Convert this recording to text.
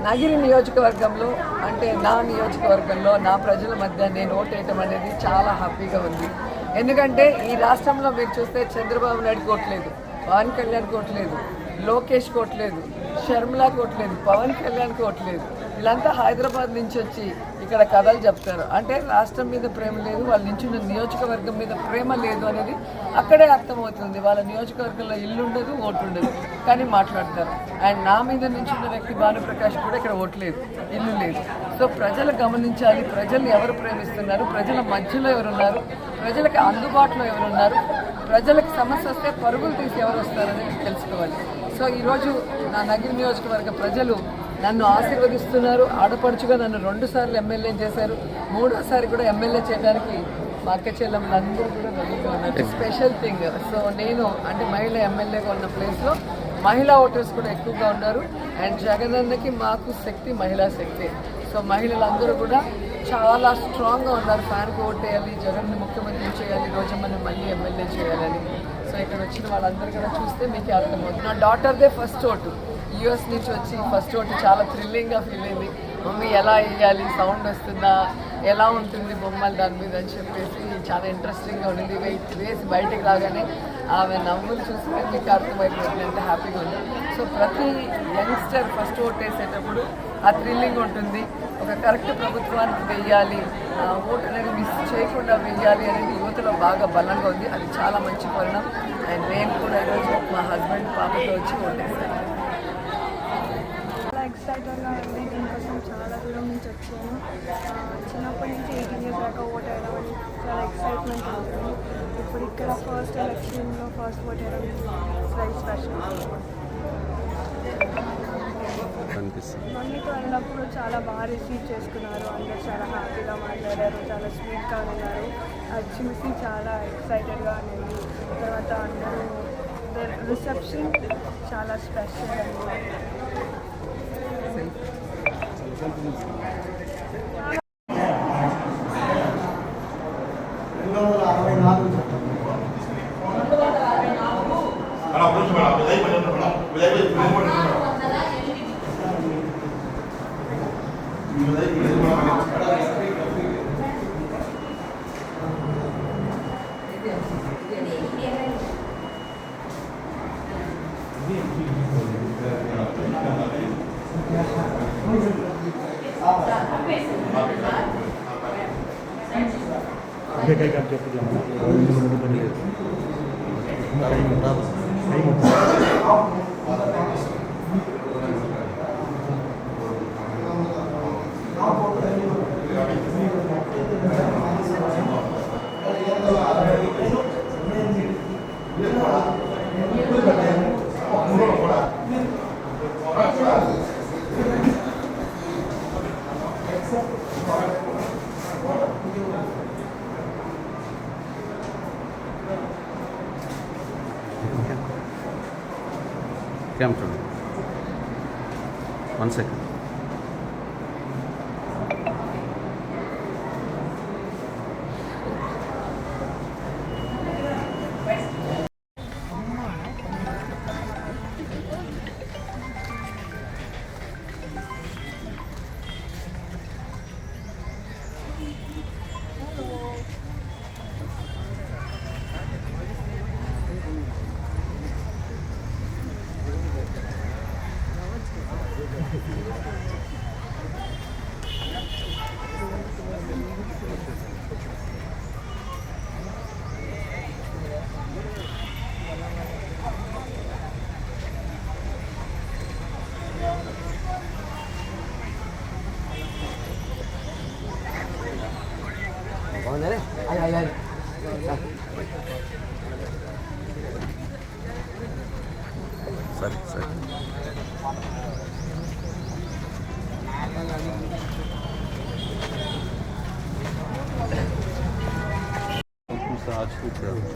నగిరి నియోజకవర్గంలో అంటే నా నియోజకవర్గంలో నా ప్రజల మధ్య నేను ఓటేయటం అనేది చాలా హ్యాపీగా ఉంది. ఎందుకంటే ఈ రాష్ట్రంలో మీరు చూస్తే చంద్రబాబు నాయుడు కోట్లేదు, పవన్ కళ్యాణ్ కోట్లేదు, లోకేష్ కోట్లేదు, షర్మిలా కోట్లేదు, పవన్ కళ్యాణ్ కోట్లేదు. వీళ్ళంతా హైదరాబాద్ నుంచి వచ్చి ఇక్కడ కథలు చెప్తారు. అంటే రాష్ట్రం మీద ప్రేమ లేదు, వాళ్ళ నుంచి నియోజకవర్గం మీద ప్రేమ లేదు అనేది అక్కడే అర్థమవుతుంది. వాళ్ళ నియోజకవర్గంలో ఇల్లు ఉండదు, ఓటు ఉండదు, కానీ మాట్లాడతారు. అండ్ నా మీద నించున్న వ్యక్తి భానుప్రకాష్ కూడా ఇక్కడ ఓటు లేదు, ఇల్లు లేదు. సో ప్రజలు గమనించాలి, ప్రజల్ని ఎవరు ప్రేమిస్తున్నారు, ప్రజల మధ్యలో ఎవరున్నారు, ప్రజలకు అందుబాటులో ఎవరున్నారు, ప్రజలకు సమస్య వస్తే పరుగులు తీసి ఎవరు వస్తారనేది తెలుసుకోవాలి. సో ఈరోజు నా నగిరి నియోజకవర్గ ప్రజలు నన్ను ఆశీర్వదిస్తున్నారు. ఆడపడుచుగా నన్ను 2 సార్లు ఎమ్మెల్యే చేశారు, 3వసారి కూడా ఎమ్మెల్యే చేయడానికి మా అక్క చెల్లెమ్మలందరూ కూడా రెడీగా ఉన్నారు. స్పెషల్ థింగ్, సో నేను అంటే మహిళ ఎమ్మెల్యేగా ఉన్న ప్లేస్లో మహిళా ఓటర్స్ కూడా ఎక్కువగా ఉన్నారు. అండ్ జగనన్నకి మాకు శక్తి మహిళా శక్తి. సో మహిళలందరూ కూడా చాలా స్ట్రాంగ్గా ఉన్నారు. ఫ్యాన్కి ఓటేయాలి, జగన్ని ముఖ్యమంత్రి చేయాలి, రోజమ్మని మళ్ళీ ఎమ్మెల్యే చేయాలని. సో ఇక్కడ వచ్చిన వాళ్ళందరూ కూడా చూస్తే మీకే అర్థమవుతుంది. నా డాటర్దే ఫస్ట్ ఓటు, యూఎస్ నుంచి వచ్చి ఫస్ట్ ఓటు చాలా థ్రిల్లింగ్గా ఫీల్ అయింది. మమ్మీ ఎలా వేయాలి, సౌండ్ వస్తుందా, ఎలా ఉంటుంది బొమ్మలు దాని మీద అని చెప్పేసి చాలా ఇంట్రెస్టింగ్గా ఉండింది. వేసి బయటికి రాగానే ఆమె నవ్వులు చూస్తే మీకు అర్థమైపోతుంది, ఎంత హ్యాపీగా ఉంది. సో ప్రతి యంగ్స్టర్ ఫస్ట్ ఓట్ వేసేటప్పుడు ఆ థ్రిల్లింగ్ ఉంటుంది. ఒక కరెక్ట్ ప్రభుత్వానికి వెయ్యాలి, ఓటు అనేది మిస్ చేయకుండా వెయ్యాలి అనేది యువతలో బాగా బలంగా ఉంది. అది చాలా మంచి పరిణామం. అండ్ నేను కూడా ఈరోజు మా హస్బెండ్ పాపతో వచ్చి ఓటేస్తాను. ఎక్సైటెడ్గా ఉంది. దీనికోసం చాలా దూరం నుంచి వచ్చాను. చిన్నప్పటి నుంచి 18 years దాకా ఓట్ వేయడం అని చాలా ఎక్సైట్మెంట్ ఉంటుంది. ఇప్పుడు ఇక్కడ ఫస్ట్ ఎలక్షన్లో ఫస్ట్ ఓట్ వేయడం వెరీ స్పెషల్. మమ్మీతో వెళ్ళినప్పుడు చాలా బాగా రిసీవ్ చేసుకున్నారు, అందరూ చాలా హ్యాపీగా మాట్లాడారు, చాలా స్వీట్గా ఉన్నారు. అది చూసి చాలా ఎక్సైటెడ్గా ఉంది. తర్వాత అందరూ రిసెప్షన్ చాలా స్పెషల్ అండి. Come to me. 1 second. Ay. Sorry. Saat şurada.